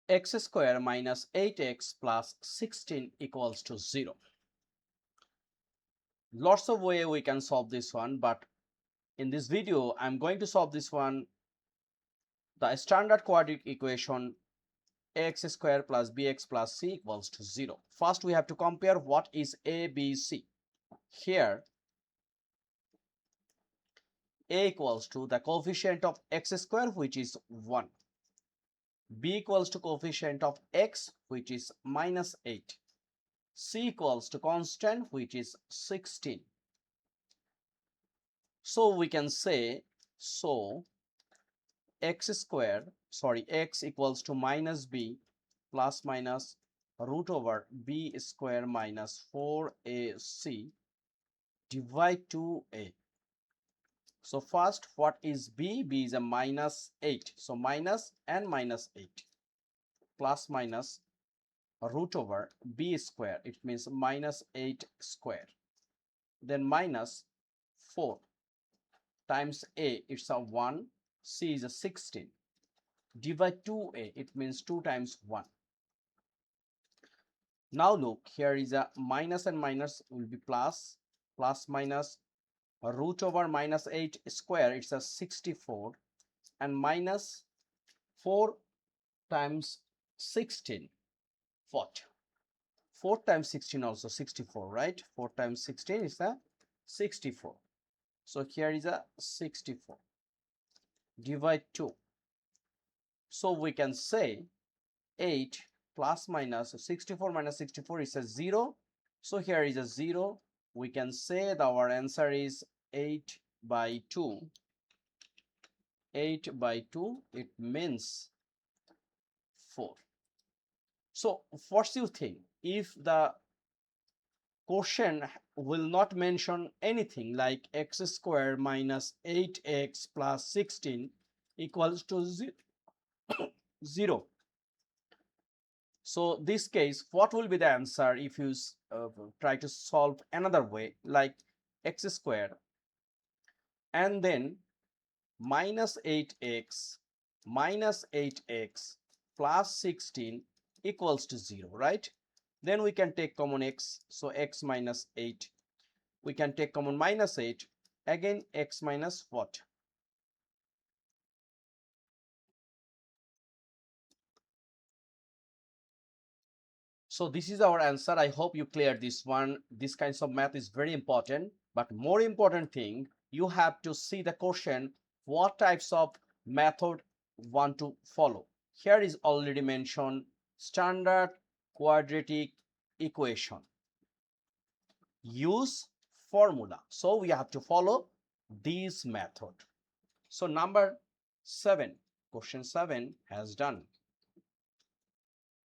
x square minus 8x plus 16 equals to 0. Lots of way we can solve this one, but in this video I'm going to solve this one the standard quadratic equation x square plus bx plus c equals to 0. First we have to compare what is a, b, c. Here a equals to the coefficient of x square, which is 1. B equals to coefficient of x, which is minus 8. C equals to constant, which is 16. So we can say, x equals to minus b plus minus root over b square minus 4ac divide 2a. So first, what is b? B is a minus 8. So minus and minus 8 plus minus root over b square. It means minus 8 square. Then minus 4 times a. It's a 1. C is a 16. Divide 2a. It means 2 times 1. Now look, here is a minus and minus will be plus. Plus minus root over minus 8 square, it's a 64, and minus 4 times 16, what? 4 times 16 also 64, right? 4 times 16 is a 64. So here is a 64. Divide 2. So we can say 8 plus minus 64 minus 64 is a 0. So here is a 0. We can say that our answer is 8 by 2. 8 by 2, it means 4. So what do you think? If the question will not mention anything like x square minus 8x plus 16 equals to 0. So this case, what will be the answer if you try to solve another way, like x square and then minus 8x plus 16 equals to 0, right? Then we can take common x, so x minus 8. We can take common minus 8, again x minus what? So this is our answer. I hope you cleared this one. This kinds of math is very important, but more important thing, you have to see the question, what types of method want to follow. Here is already mentioned standard quadratic equation. Use formula. So we have to follow this method. So number 7, question 7 has done.